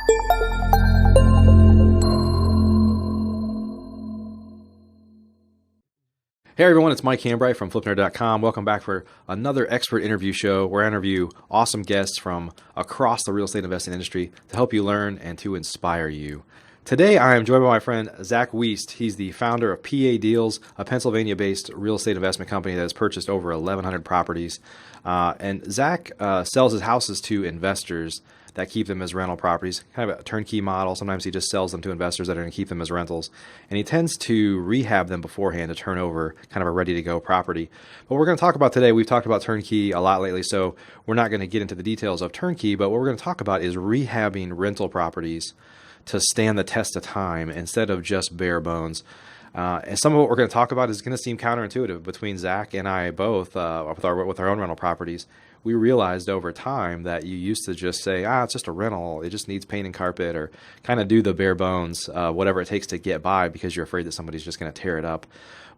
Hey everyone, it's Mike Hambright from FlipNerd.com. Welcome back for another expert interview show where I interview awesome guests from across the real estate investing industry to help you learn and to inspire you. Today I am joined by my friend Zach Wiest. He's the founder of PA Deals, a Pennsylvania-based real estate investment company that has purchased over 1,100 properties. And Zach sells his houses to investors that keep them as rental properties, kind of a turnkey model. Sometimes he just sells them to investors that are going to keep them as rentals. And he tends to rehab them beforehand to turn over kind of a ready-to-go property. But we're going to talk about today, we've talked about turnkey a lot lately, so we're not going to get into the details of turnkey, but what we're going to talk about is rehabbing rental properties to stand the test of time instead of just bare bones. And some of what we're going to talk about is going to seem counterintuitive between Zach and I both with our own rental properties. We realized over time that you used to just say, it's just a rental, it just needs paint and carpet, or kind of do the bare bones, whatever it takes to get by because you're afraid that somebody's just going to tear it up.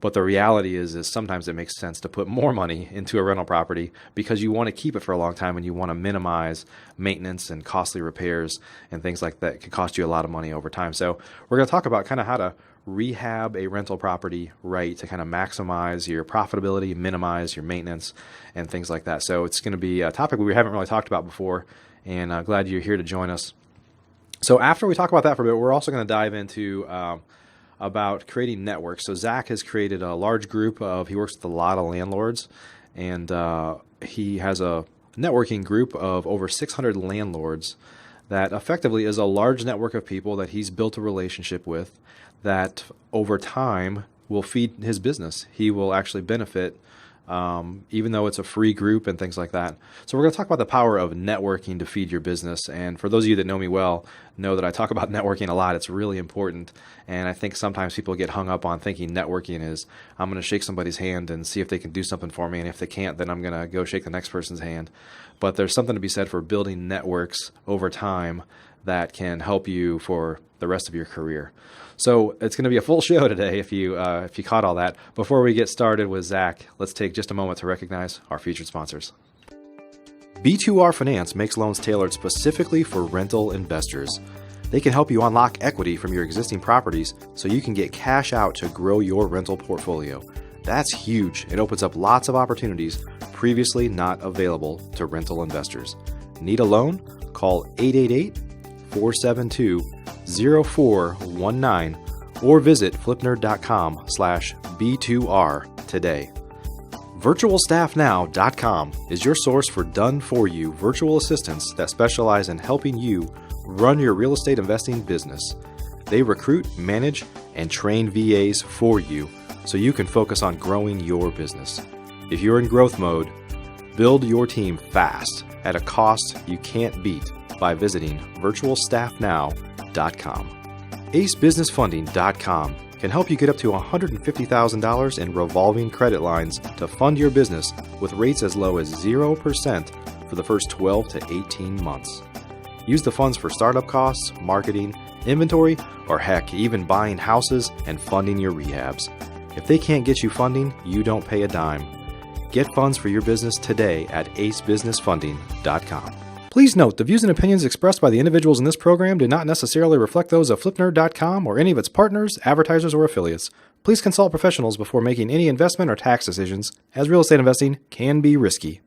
But the reality is sometimes it makes sense to put more money into a rental property because you want to keep it for a long time and you want to minimize maintenance and costly repairs and things like that could cost you a lot of money over time. So we're going to talk about kind of how to rehab a rental property right to kind of maximize your profitability, minimize your maintenance, and things like that. So it's going to be a topic we haven't really talked about before, and glad you're here to join us. So after we talk about that for a bit, we're also going to dive into about creating networks. So Zach has created a large group he works with a lot of landlords, and he has a networking group of over 600 landlords that effectively is a large network of people that he's built a relationship with that over time will feed his business. He will actually benefit, even though it's a free group and things like that. So we're going to talk about the power of networking to feed your business. And for those of you that know me well, know that I talk about networking a lot. It's really important. And I think sometimes people get hung up on thinking networking is, I'm going to shake somebody's hand and see if they can do something for me. And if they can't, then I'm going to go shake the next person's hand. But there's something to be said for building networks over time that can help you for the rest of your career. So it's going to be a full show today if you caught all that. Before we get started with Zach, let's take just a moment to recognize our featured sponsors. B2R Finance makes loans tailored specifically for rental investors. They can help you unlock equity from your existing properties so you can get cash out to grow your rental portfolio. That's huge. It opens up lots of opportunities previously not available to rental investors. Need a loan? Call 888-472-0419 or visit flipnerd.com/B2R today. VirtualStaffNow.com is your source for done-for-you virtual assistants that specialize in helping you run your real estate investing business. They recruit, manage, and train VAs for you so you can focus on growing your business. If you're in growth mode, build your team fast at a cost you can't beat by visiting virtualstaffnow.com. AceBusinessFunding.com can help you get up to $150,000 in revolving credit lines to fund your business with rates as low as 0% for the first 12 to 18 months. Use the funds for startup costs, marketing, inventory, or heck, even buying houses and funding your rehabs. If they can't get you funding, you don't pay a dime. Get funds for your business today at acebusinessfunding.com. Please note, the views and opinions expressed by the individuals in this program do not necessarily reflect those of FlipNerd.com or any of its partners, advertisers, or affiliates. Please consult professionals before making any investment or tax decisions, as real estate investing can be risky.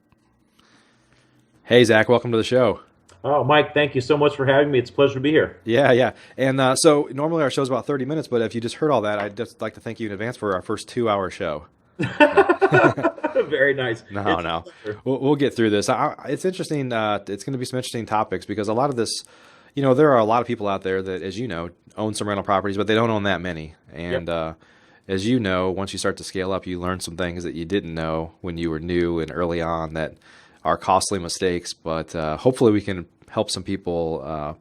Hey, Zach, welcome to the show. Oh, Mike, thank you so much for having me. It's a pleasure to be here. Yeah. And so normally our show's about 30 minutes, but if you just heard all that, I'd just like to thank you in advance for our first 2-hour show. Very nice. No. We'll get through this. It's interesting. It's going to be some interesting topics because a lot of this, there are a lot of people out there that, as you know, own some rental properties, but they don't own that many. And as you know, once you start to scale up, you learn some things that you didn't know when you were new and early on that are costly mistakes. But hopefully we can help some people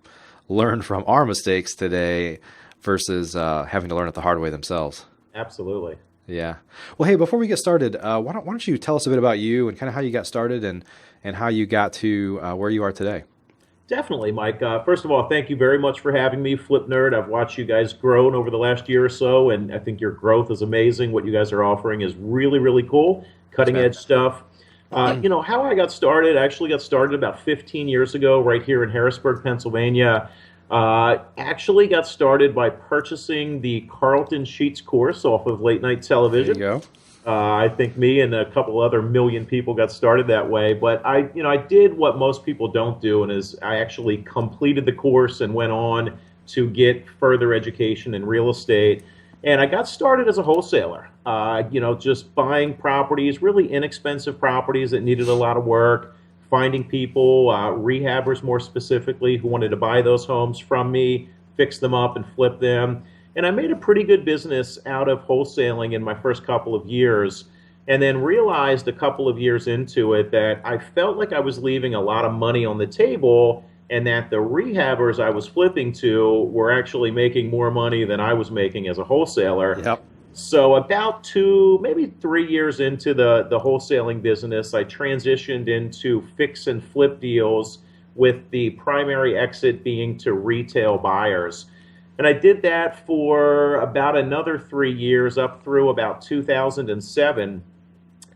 learn from our mistakes today versus having to learn it the hard way themselves. Absolutely. Yeah. Well, hey, before we get started, why don't you tell us a bit about you and kind of how you got started and how you got to where you are today? Definitely, Mike. First of all, thank you very much for having me, Flip Nerd. I've watched you guys grow over the last year or so, and I think your growth is amazing. What you guys are offering is really, really cool, cutting-edge stuff. How I got started, I actually got started about 15 years ago right here in Harrisburg, Pennsylvania. Actually got started by purchasing the Carlton Sheets course off of late night There you television. go. I think me and a couple other million people got started that way. But I did what most people don't do, and is I actually completed the course and went on to get further education in real estate. And I got started as a wholesaler. Just buying properties, really inexpensive properties that needed a lot of work, finding people, rehabbers more specifically, who wanted to buy those homes from me, fix them up, and flip them. And I made a pretty good business out of wholesaling in my first couple of years, and then realized a couple of years into it that I felt like I was leaving a lot of money on the table, and that the rehabbers I was flipping to were actually making more money than I was making as a wholesaler. Yep. So about 2, maybe 3 years into the wholesaling business, I transitioned into fix and flip deals, with the primary exit being to retail buyers. And I did that for about another 3 years, up through about 2007.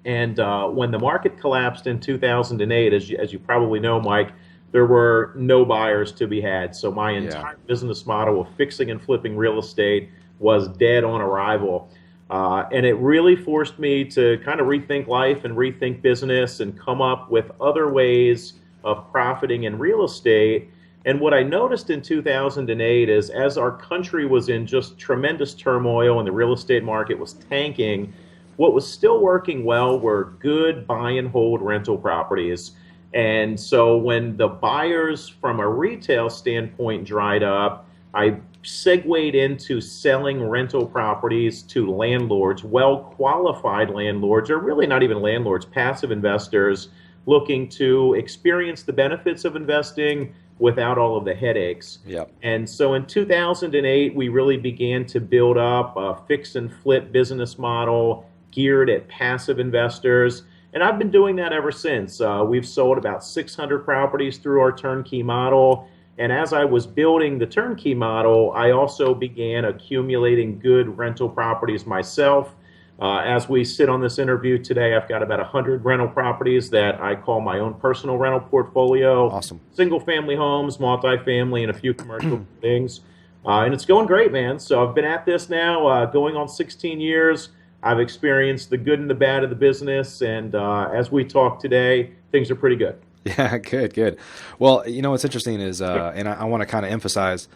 And when the market collapsed in 2008, as you probably know, Mike, there were no buyers to be had. So my Yeah. entire business model of fixing and flipping real estate was dead on arrival. And it really forced me to kind of rethink life and rethink business and come up with other ways of profiting in real estate. And what I noticed in 2008 is, as our country was in just tremendous turmoil and the real estate market was tanking, what was still working well were good buy and hold rental properties. And so when the buyers from a retail standpoint dried up, I segued into selling rental properties to landlords, well qualified landlords, or really not even landlords, passive investors looking to experience the benefits of investing without all of the headaches. Yep. And so in 2008, we really began to build up a fix and flip business model geared at passive investors. And I've been doing that ever since. We've sold about 600 properties through our turnkey model. And as I was building the turnkey model, I also began accumulating good rental properties myself. As we sit on this interview today, I've got about 100 rental properties that I call my own personal rental portfolio. Awesome. Single family homes, multifamily, and a few commercial things. And it's going great, man. So I've been at this now going on 16 years. I've experienced the good and the bad of the business. And as we talk today, things are pretty good. Yeah, good. Well, what's interesting is, and I want to kind of emphasize,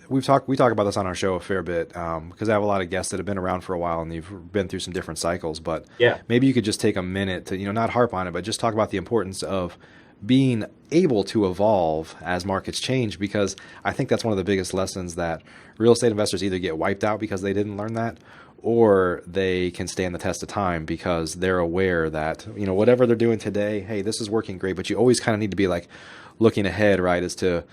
we talk about this on our show a fair bit, because I have a lot of guests that have been around for a while and they've been through some different cycles. But yeah, maybe you could just take a minute to, not harp on it, but just talk about the importance of being able to evolve as markets change, because I think that's one of the biggest lessons, that real estate investors either get wiped out because they didn't learn that, or they can stand the test of time because they're aware that, whatever they're doing today, hey, this is working great, but you always kind of need to be like looking ahead, right, as to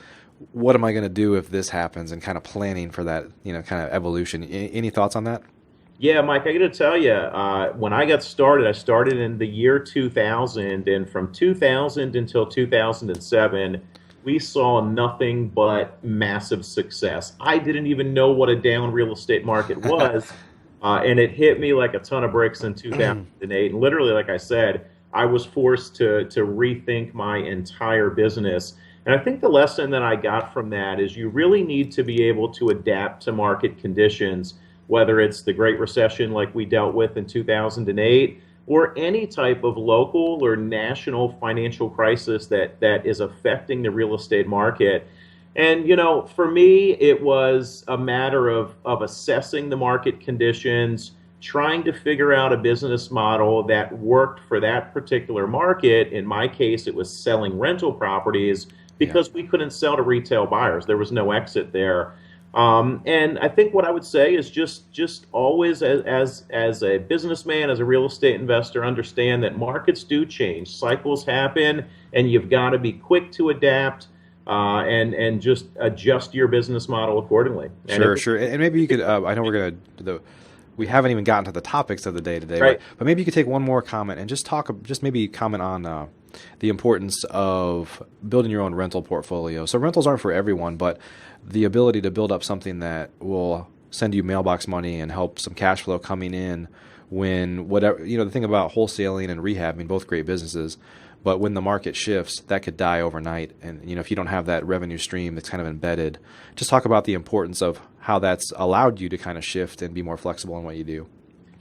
what am I going to do if this happens, and kind of planning for that, kind of evolution. Any thoughts on that? Yeah, Mike, I got to tell you, when I got started, I started in the year 2000, and from 2000 until 2007, we saw nothing but massive success. I didn't even know what a down real estate market was. And it hit me like a ton of bricks in 2008. And literally, like I said, I was forced to rethink my entire business. And I think the lesson that I got from that is you really need to be able to adapt to market conditions, whether it's the Great Recession like we dealt with in 2008, or any type of local or national financial crisis that is affecting the real estate market. And, for me, it was a matter of assessing the market conditions, trying to figure out a business model that worked for that particular market. In my case, it was selling rental properties, because we couldn't sell to retail buyers. There was no exit there. And I think what I would say is just always, as a businessman, as a real estate investor, understand that markets do change. Cycles happen, and you've got to be quick to adapt. And just adjust your business model accordingly. Sure. And maybe you could, I know we haven't even gotten to the topics of the day today, right, but maybe you could take one more comment and just maybe comment on the importance of building your own rental portfolio. So rentals aren't for everyone, but the ability to build up something that will send you mailbox money and help some cash flow coming in when whatever, the thing about wholesaling and rehabbing, both great businesses, But when the market shifts, that could die overnight. And, if you don't have that revenue stream that's kind of embedded, just talk about the importance of how that's allowed you to kind of shift and be more flexible in what you do.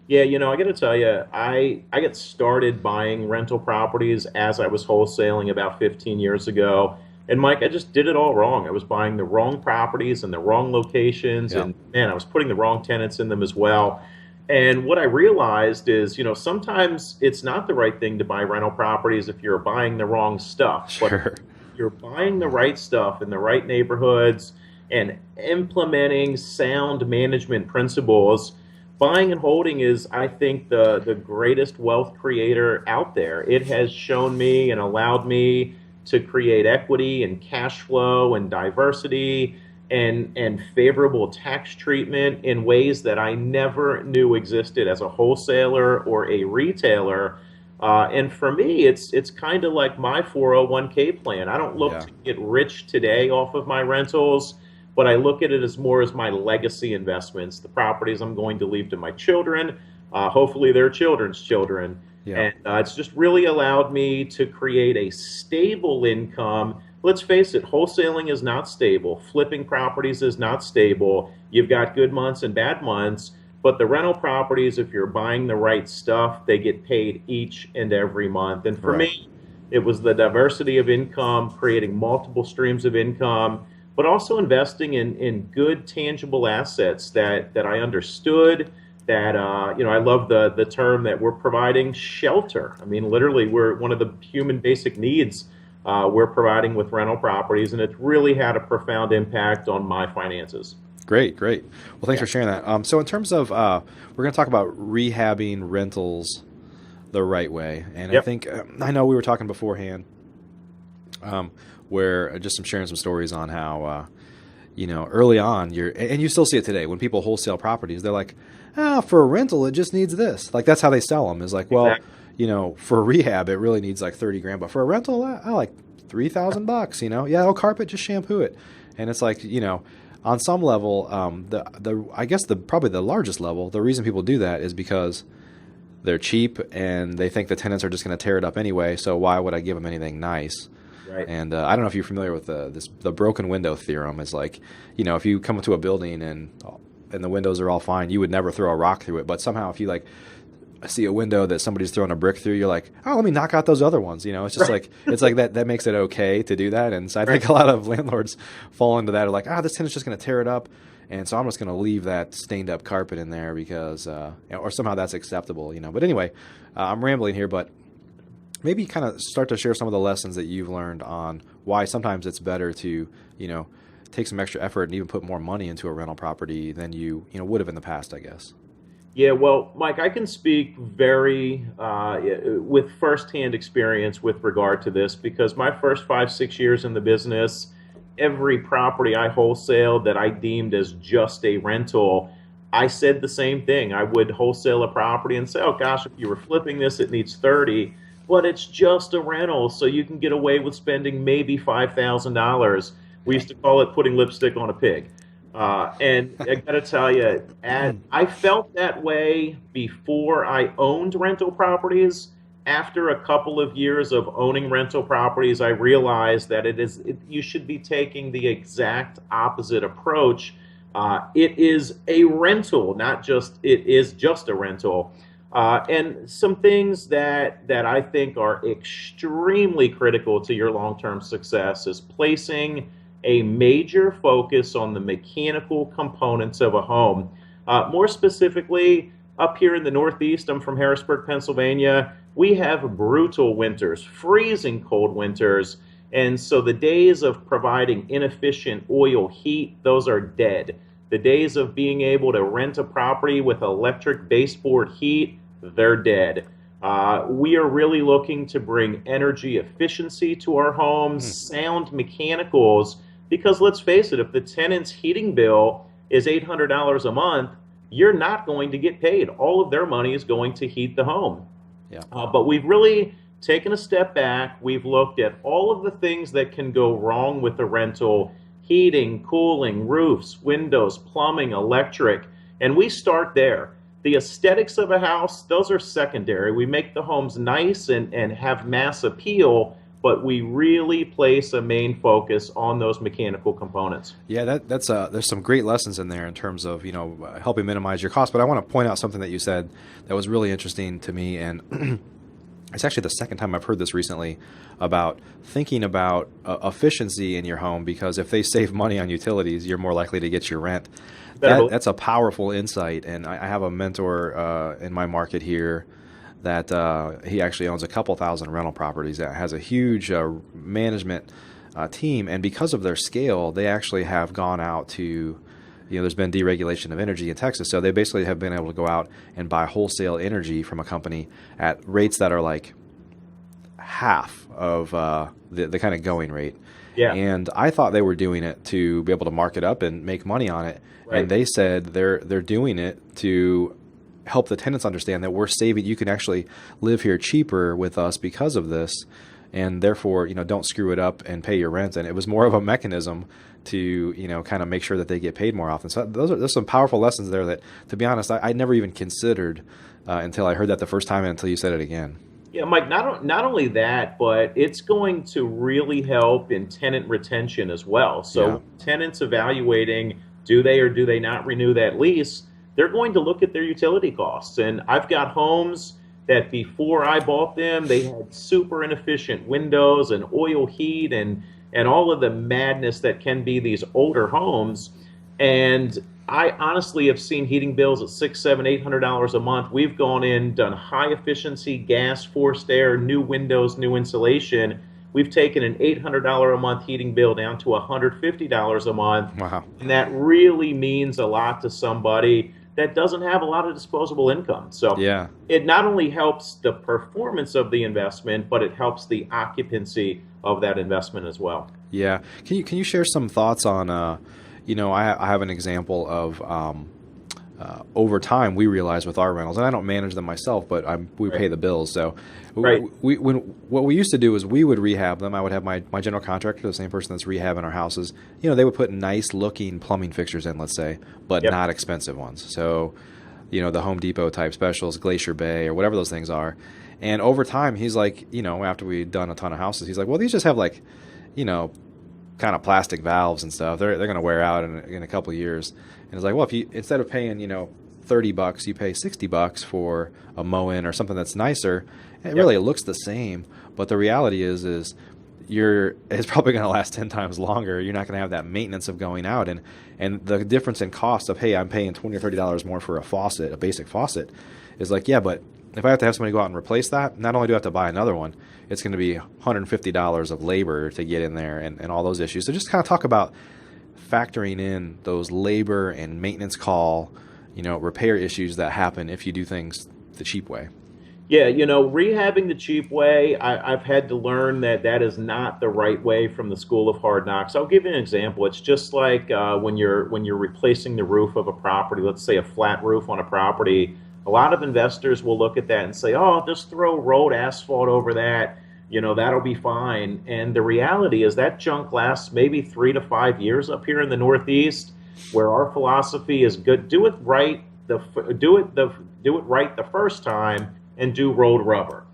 Yeah, I got to tell you, I got started buying rental properties as I was wholesaling about 15 years ago. And Mike, I just did it all wrong. I was buying the wrong properties in the wrong locations, Yeah, and man, I was putting the wrong tenants in them as well. And what I realized is, sometimes it's not the right thing to buy rental properties if you're buying the wrong stuff. But sure. you're buying the right stuff in the right neighborhoods and implementing sound management principles, buying and holding is, I think, the greatest wealth creator out there. It has shown me and allowed me to create equity and cash flow and diversity and favorable tax treatment in ways that I never knew existed as a wholesaler or a retailer. And for me, it's kind of like my 401k plan. I don't look Yeah. to get rich today off of my rentals, but I look at it as more as my legacy investments, the properties I'm going to leave to my children, hopefully their children's children. Yeah. And it's just really allowed me to create a stable income. Let's face it, wholesaling is not stable. Flipping properties is not stable. You've got good months and bad months. But the rental properties, if you're buying the right stuff, they get paid each and every month. And for Right. me, it was the diversity of income, creating multiple streams of income, but also investing in good tangible assets that I understood. That I love the term that we're providing shelter. I mean, literally, we're one of the human basic needs we're providing with rental properties, and it's really had a profound impact on my finances. Great, great. Well, thanks Yeah. for sharing that. So in terms of, we're going to talk about rehabbing rentals the right way. And I Yep. think, I know we were talking beforehand, where just sharing some stories on how, early on, and you still see it today, when people wholesale properties, they're like, for a rental, it just needs this. Like, that's how they sell them, is like, well, Exactly. for a rehab, it really needs like 30 grand, but for a rental, I like $3,000, yeah, I'll carpet, just shampoo it. And it's like, on some level, I guess probably the largest level, the reason people do that is because they're cheap and they think the tenants are just going to tear it up anyway. So why would I give them anything nice? Right. And I don't know if you're familiar with the broken window theorem. Is like, if you come into a building and the windows are all fine, you would never throw a rock through it. But somehow, if you like see a window that somebody's throwing a brick through, you're like, oh, let me knock out those other ones. It's just Right. like it's like that makes it okay to do that. And so I think Right. a lot of landlords fall into that. Are like, this tenant's just going to tear it up, and so I'm just going to leave that stained up carpet in there because, or somehow that's acceptable. But anyway, I'm rambling here, but maybe kind of start to share some of the lessons that you've learned on why sometimes it's better to, take some extra effort and even put more money into a rental property than you would have in the past, I guess. Yeah, well, Mike, I can speak very with firsthand experience with regard to this because my first 5, 6 years in the business, every property I wholesaled that I deemed as just a rental, I said the same thing. I would wholesale a property and say, oh gosh, if you were flipping this, it needs 30, but it's just a rental, so you can get away with spending maybe $5,000. We used to call it putting lipstick on a pig. And I got to tell you, I felt that way before I owned rental properties. After a couple of years of owning rental properties, I realized that you should be taking the exact opposite approach. It is a rental, not just it is just a rental. And some things that I think are extremely critical to your long-term success is placing a major focus on the mechanical components of a home. More specifically, up here in the Northeast, I'm from Harrisburg, Pennsylvania, we have brutal winters, freezing cold winters. And so the days of providing inefficient oil heat, those are dead. The days of being able to rent a property with electric baseboard heat, they're dead. We are really looking to bring energy efficiency to our homes, sound mechanicals, because let's face it, if the tenant's heating bill is $800 a month, you're not going to get paid. All of their money is going to heat the home. Yeah. But we've really taken a step back. We've looked at all of the things that can go wrong with a rental: heating, cooling, roofs, windows, plumbing, electric, and we start there. The aesthetics of a house, those are secondary. We make the homes nice and have mass appeal, but we really place a main focus on those mechanical components. Yeah, that's there's some great lessons in there in terms of helping minimize your costs. But I want to point out something that you said that was really interesting to me, and it's actually the second time I've heard this recently about thinking about efficiency in your home, because if they save money on utilities, you're more likely to get your rent. That's a powerful insight, and I have a mentor in my market here that he actually owns a couple thousand rental properties that has a huge management team, and because of their scale, they actually have gone out to, there's been deregulation of energy in Texas, so they basically have been able to go out and buy wholesale energy from a company at rates that are like half of the kind of going rate. Yeah. And I thought they were doing it to be able to mark it up and make money on it. Right. And they said they're doing it to help the tenants understand that we're saving. You can actually live here cheaper with us because of this, and therefore, don't screw it up and pay your rent. And it was more of a mechanism to, kind of make sure that they get paid more often. So there's some powerful lessons there that, to be honest, I never even considered until I heard that the first time and until you said it again. Yeah, Mike, not only that, but it's going to really help in tenant retention as well. So tenants evaluating, do they or do they not renew that lease, they're going to look at their utility costs. And I've got homes that before I bought them, they had super inefficient windows and oil heat and all of the madness that can be these older homes. And I honestly have seen heating bills at $600, $700, $800 a month. We've gone in, done high efficiency gas, forced air, new windows, new insulation. We've taken an $800 a month heating bill down to $150 a month. Wow. And that really means a lot to somebody that doesn't have a lot of disposable income. So it not only helps the performance of the investment, but it helps the occupancy of that investment as well. Yeah. Can you share some thoughts on I have an example of over time we realize with our rentals, and I don't manage them myself, but we pay the bills. So what we used to do is we would rehab them. I would have my general contractor, the same person that's rehabbing our houses. They would put nice looking plumbing fixtures in, let's say, but not expensive ones. So, the Home Depot type specials, Glacier Bay or whatever those things are. And over time, he's like, after we'd done a ton of houses, he's like, well, these just have like, kind of plastic valves and stuff. They're going to wear out in a couple of years. And it's like, well, if you, instead of paying, $30, you pay $60 for a mow-in or something that's nicer. And really, it looks the same, but the reality is it's probably going to last 10 times longer. You're not going to have that maintenance of going out, and the difference in cost of, hey, I'm paying $20 or $30 more for a basic faucet, is like, yeah, but if I have to have somebody go out and replace that, not only do I have to buy another one, it's going to be $150 of labor to get in there and all those issues. So just kind of talk about factoring in those labor and maintenance call, repair issues that happen if you do things the cheap way. Yeah, rehabbing the cheap way, I've had to learn that is not the right way from the school of hard knocks. I'll give you an example. It's just like when you're replacing the roof of a property, let's say a flat roof on a property. A lot of investors will look at that and say, oh, just throw road asphalt over that, that'll be fine. And the reality is that junk lasts maybe 3 to 5 years up here in the Northeast, where our philosophy is good. Do it right the first time, and do road rubber.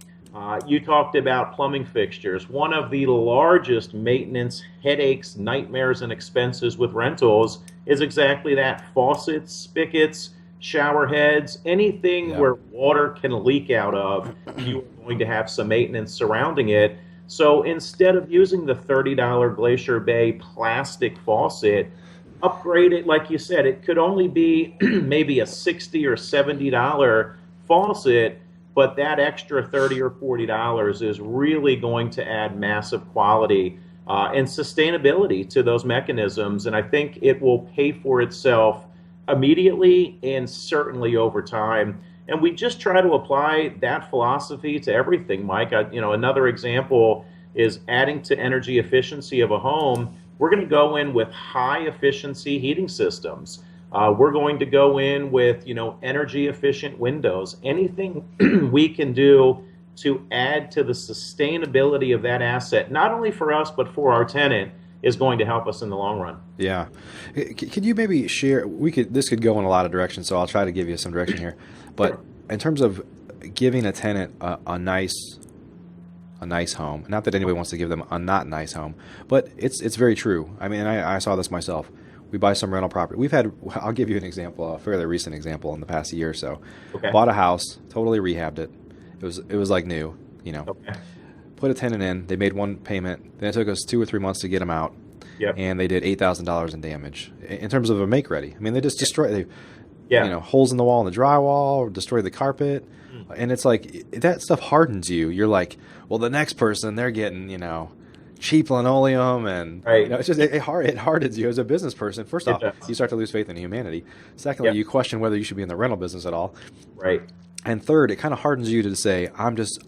You talked about plumbing fixtures. One of the largest maintenance headaches, nightmares, and expenses with rentals is exactly that. Faucets, spigots, shower heads, anything where water can leak out of, you're going to have some maintenance surrounding it. So instead of using the $30 Glacier Bay plastic faucet, upgrade it. Like you said, it could only be maybe a $60 or $70 faucet, but that extra $30 or $40 is really going to add massive quality and sustainability to those mechanisms. And I think it will pay for itself immediately and certainly over time. And we just try to apply that philosophy to everything, Mike. Another example is adding to energy efficiency of a home. We're going to go in with high efficiency heating systems. We're going to go in with, energy efficient windows. Anything we can do to add to the sustainability of that asset, not only for us, but for our tenant, is going to help us in the long run. Yeah. Could you maybe share, this could go in a lot of directions, so I'll try to give you some direction here. But in terms of giving a tenant a nice home, not that anybody wants to give them a not nice home, but it's very true. I mean, I saw this myself. We buy some rental property. I'll give you an example, a fairly recent example in the past year or so. Okay. Bought a house, totally rehabbed it. It was like new, Okay. Put a tenant in, they made one payment, then it took us 2 or 3 months to get them out. Yep. And they did $8,000 in damage in terms of a make ready. I mean, they just destroyed, Yeah. holes in the wall in the drywall, destroyed the carpet. And it's like, that stuff hardens you. You're like, well, the next person, they're getting, cheap linoleum, and Right. it's just it hardens you as a business person. First off, you start to lose faith in humanity. Secondly, you question whether you should be in the rental business at all. Right. And third, it kind of hardens you to say, I'm just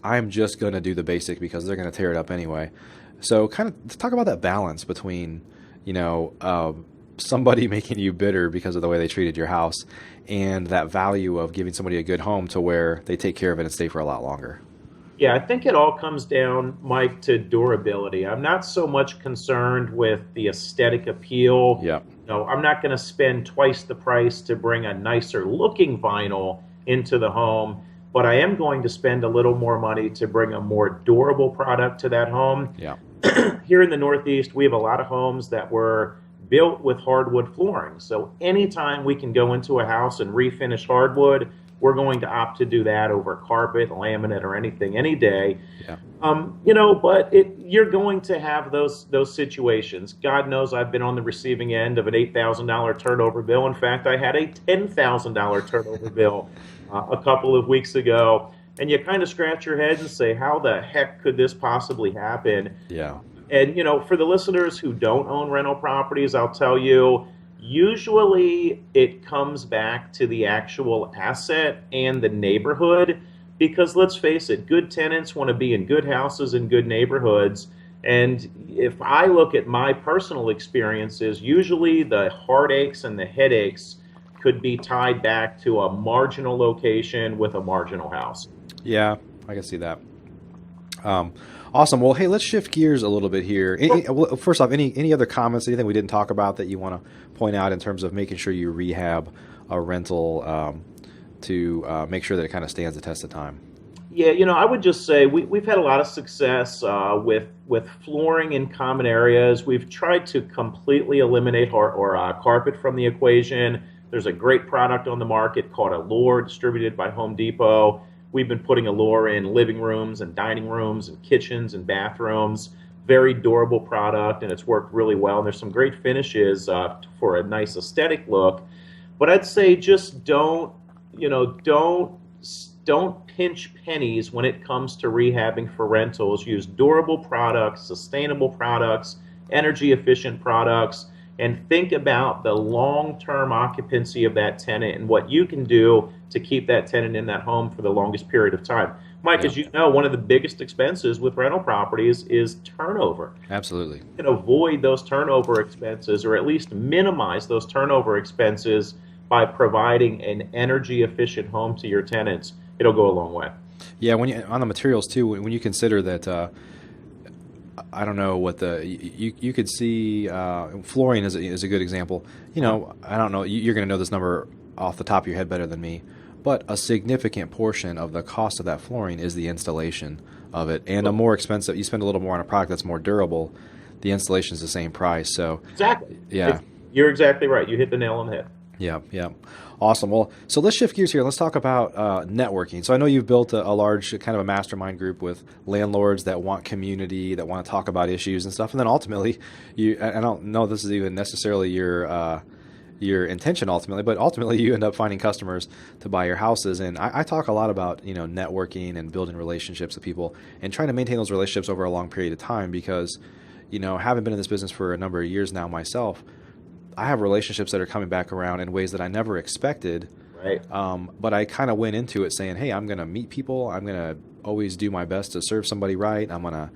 going to do the basic because they're going to tear it up anyway. So kind of talk about that balance between, somebody making you bitter because of the way they treated your house, and that value of giving somebody a good home to where they take care of it and stay for a lot longer. Yeah, I think it all comes down, Mike, to durability. I'm not so much concerned with the aesthetic appeal. Yeah. No, I'm not going to spend twice the price to bring a nicer looking vinyl into the home, but I am going to spend a little more money to bring a more durable product to that home. Yeah. Here in the Northeast, we have a lot of homes that were built with hardwood flooring. So anytime we can go into a house and refinish hardwood, we're going to opt to do that over carpet, laminate, or anything any day. Yeah. But you're going to have those situations. God knows I've been on the receiving end of an $8,000 turnover bill. In fact, I had a $10,000 turnover bill a couple of weeks ago. And you kind of scratch your head and say, how the heck could this possibly happen? Yeah. And, for the listeners who don't own rental properties, I'll tell you, usually it comes back to the actual asset and the neighborhood, because let's face it, good tenants want to be in good houses and good neighborhoods. And if I look at my personal experiences, usually the heartaches and the headaches could be tied back to a marginal location with a marginal house. Yeah, I can see that. Awesome. Well, hey, let's shift gears a little bit here. First off, any other comments, anything we didn't talk about that you want to point out in terms of making sure you rehab a rental to make sure that it kind of stands the test of time? Yeah, I would just say we've had a lot of success with flooring in common areas. We've tried to completely eliminate carpet from the equation. There's a great product on the market called Allure, distributed by Home Depot. We've been putting Allure in living rooms and dining rooms and kitchens and bathrooms. Very durable product, and it's worked really well. And there's some great finishes for a nice aesthetic look. But I'd say just don't pinch pennies when it comes to rehabbing for rentals. Use durable products, sustainable products, energy efficient products, and think about the long-term occupancy of that tenant and what you can do to keep that tenant in that home for the longest period of time. Mike, as you know, one of the biggest expenses with rental properties is turnover. Absolutely. You can avoid those turnover expenses, or at least minimize those turnover expenses, by providing an energy efficient home to your tenants. It'll go a long way. Yeah, on the materials too, when you consider that, I don't know what you could see, flooring is a good example. I don't know, you're going to know this number off the top of your head better than me, but a significant portion of the cost of that flooring is the installation of it, and a more expensive, you spend a little more on a product that's more durable, the installation is the same price. So exactly, yeah, you're exactly right. You hit the nail on the head. Yeah. Awesome. Well, so let's shift gears here. Let's talk about networking. So I know you've built a large kind of a mastermind group with landlords that want community, that want to talk about issues and stuff. And then ultimately, I don't know if this is even necessarily your intention ultimately, but ultimately you end up finding customers to buy your houses. And I talk a lot about, networking and building relationships with people and trying to maintain those relationships over a long period of time, because, having been in this business for a number of years now myself, I have relationships that are coming back around in ways that I never expected. Right. But I kind of went into it saying, hey, I'm going to meet people. I'm going to always do my best to serve somebody right. I'm going to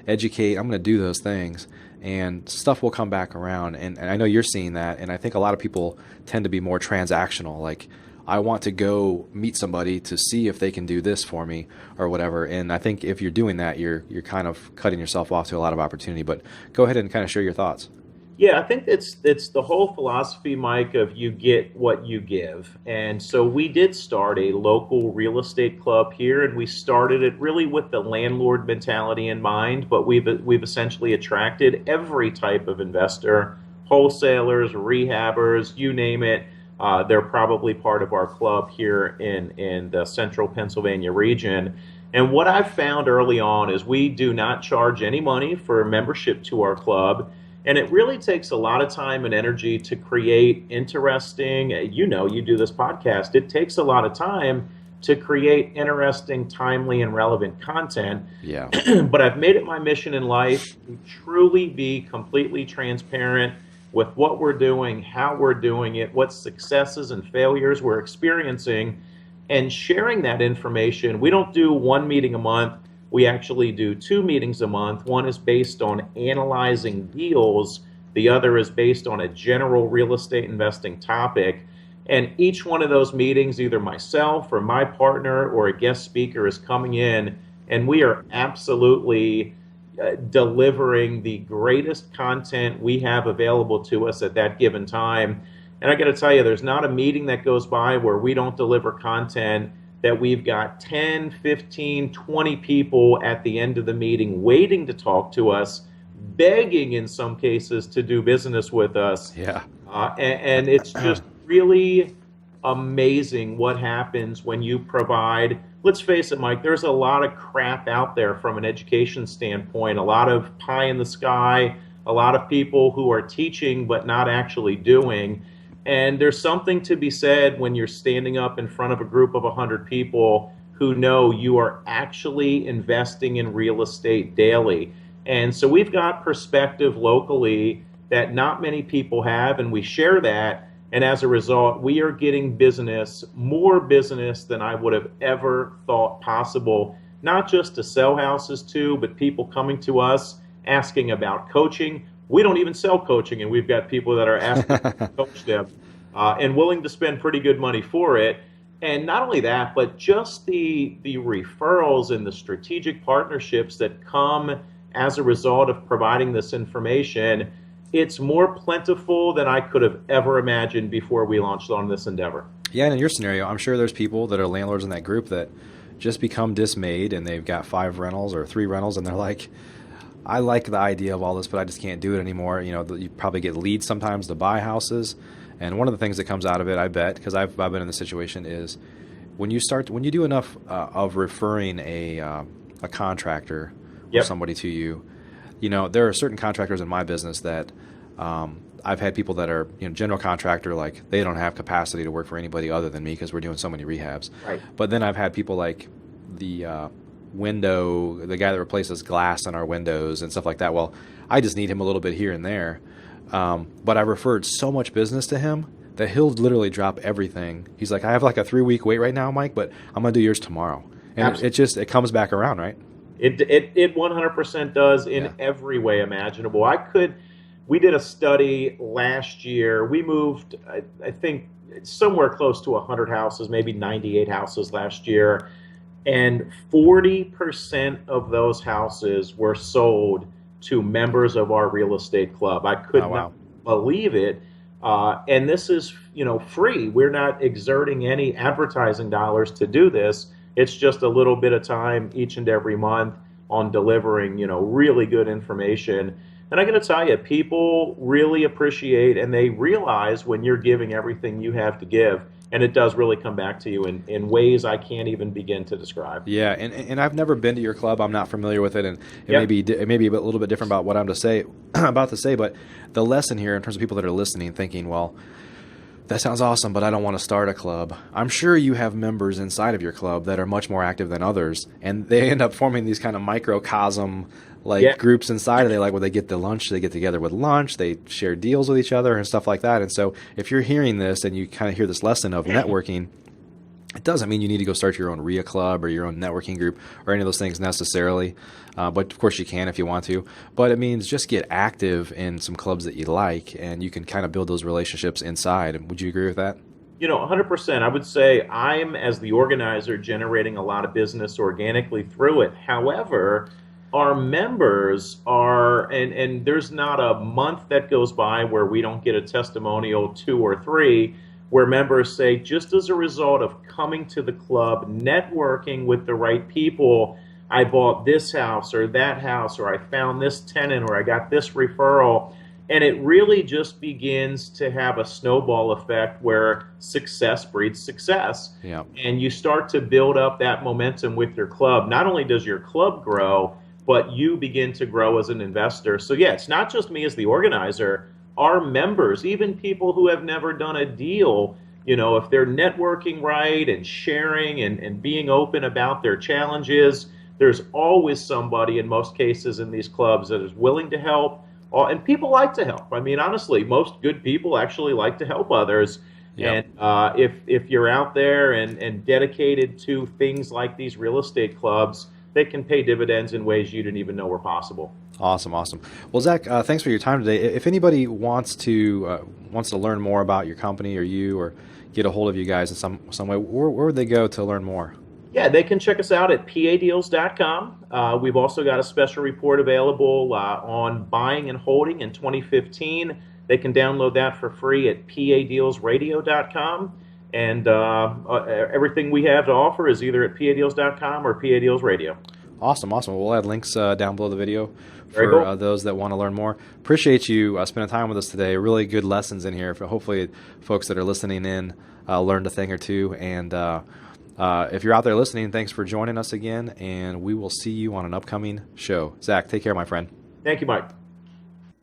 educate. I'm going to do those things. And stuff will come back around. And I know you're seeing that. And I think a lot of people tend to be more transactional. Like, I want to go meet somebody to see if they can do this for me or whatever. And I think if you're doing that, you're kind of cutting yourself off to a lot of opportunity. But go ahead and kind of share your thoughts. Yeah, I think it's the whole philosophy, Mike, of you get what you give. And so we did start a local real estate club here, and we started it really with the landlord mentality in mind, but we've essentially attracted every type of investor, wholesalers, rehabbers, you name it. They're probably part of our club here in the central Pennsylvania region. And what I've found early on is we do not charge any money for membership to our club. And it really takes a lot of time and energy to create interesting, you do this podcast, it takes a lot of time to create interesting, timely, and relevant content. Yeah. But I've made it my mission in life to truly be completely transparent with what we're doing, how we're doing it, what successes and failures we're experiencing, and sharing that information. We don't do one meeting a month. We actually do 2 meetings a month. One is based on analyzing deals. The other is based on a general real estate investing topic. And each one of those meetings, either myself or my partner or a guest speaker is coming in, and we are absolutely delivering the greatest content we have available to us at that given time. And I got to tell you, there's not a meeting that goes by where we don't deliver content that we've got 10, 15, 20 people at the end of the meeting waiting to talk to us, begging in some cases to do business with us. Yeah. And it's just really amazing what happens when you provide. Let's face it, Mike, there's a lot of crap out there from an education standpoint, a lot of pie in the sky, a lot of people who are teaching but not actually doing. And there's something to be said when you're standing up in front of a group of 100 people who know you are actually investing in real estate daily. And so we've got perspective locally that not many people have, and we share that. And as a result, we are getting business, more business than I would have ever thought possible, not just to sell houses to, but people coming to us asking about coaching. We don't even sell coaching, and we've got people that are asking to coach them and willing to spend pretty good money for it. And not only that, but just the referrals and the strategic partnerships that come as a result of providing this information. It's more plentiful than I could have ever imagined before we launched on this endeavor. Yeah, and in your scenario, I'm sure there's people that are landlords in that group that just become dismayed, and they've got 5 rentals or 3 rentals, and they're like, I like the idea of all this, but I just can't do it anymore. You probably get leads sometimes to buy houses. And one of the things that comes out of it, I bet, because I've been in this situation, is when you do enough of referring a contractor or somebody to you, there are certain contractors in my business that I've had people that are general contractor, like they don't have capacity to work for anybody other than me because we're doing so many rehabs. Right. But then I've had people like the guy that replaces glass in our windows and stuff like that. Well, I just need him a little bit here and there. But I referred so much business to him that he'll literally drop everything. He's like, I have like a 3-week wait right now, Mike, but I'm going to do yours tomorrow. And it comes back around, right? It 100% does in every way imaginable. We did a study last year. We moved, I think, somewhere close to 100 houses, maybe 98 houses last year. And 40% of those houses were sold to members of our real estate club. I could not believe it. And this is, free. We're not exerting any advertising dollars to do this. It's just a little bit of time each and every month on delivering, really good information. And I got to tell you, people really appreciate and they realize when you're giving everything you have to give. And it does really come back to you in ways I can't even begin to describe. Yeah, and I've never been to your club. I'm not familiar with it, and it may be a little bit different about what I'm about to say. But the lesson here, in terms of people that are listening, thinking, well, that sounds awesome, but I don't want to start a club. I'm sure you have members inside of your club that are much more active than others, and they end up forming these kind of microcosm groups inside of it. They get the lunch, they get together with lunch, they share deals with each other and stuff like that. And so if you're hearing this and you kind of hear this lesson of networking, it doesn't mean you need to go start your own RIA club or your own networking group or any of those things necessarily. But of course you can if you want to. But it means just get active in some clubs that you like, and you can kind of build those relationships inside. Would you agree with that? 100%. I would say I'm, as the organizer, generating a lot of business organically through it. However, our members are, and there's not a month that goes by where we don't get a testimonial, two or three, where members say, just as a result of coming to the club, networking with the right people, I bought this house or that house, or I found this tenant, or I got this referral. And it really just begins to have a snowball effect where success breeds success. Yeah. And you start to build up that momentum with your club. Not only does your club grow, but you begin to grow as an investor. So yeah, it's not just me as the organizer. Our members, even people who have never done a deal, if they're networking right and sharing and being open about their challenges, there's always somebody in most cases in these clubs that is willing to help. And people like to help. I mean, honestly, most good people actually like to help others. Yep. And if you're out there and dedicated to things like these real estate clubs, they can pay dividends in ways you didn't even know were possible. Awesome. Well, Zach, thanks for your time today. If anybody wants to learn more about your company or you, or get a hold of you guys in some way, where would they go to learn more? Yeah, they can check us out at padeals.com. We've also got a special report available on buying and holding in 2015. They can download that for free at padealsradio.com. And everything we have to offer is either at padeals.com or padealsradio. Awesome. We'll add links down below the video Very for cool. those that want to learn more. Appreciate you spending time with us today. Really good lessons in here. Hopefully folks that are listening in learned a thing or two. And if you're out there listening, thanks for joining us again, and we will see you on an upcoming show. Zach, take care, my friend. Thank you, Mike.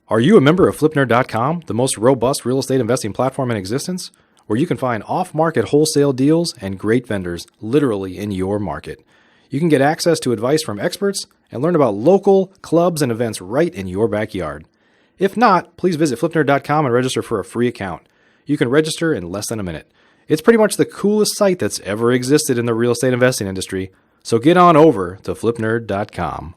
Are you a member of FlipNerd.com, the most robust real estate investing platform in existence, where you can find off-market wholesale deals and great vendors literally in your market? You can get access to advice from experts and learn about local clubs and events right in your backyard. If not, please visit FlipNerd.com and register for a free account. You can register in less than a minute. It's pretty much the coolest site that's ever existed in the real estate investing industry, so get on over to FlipNerd.com.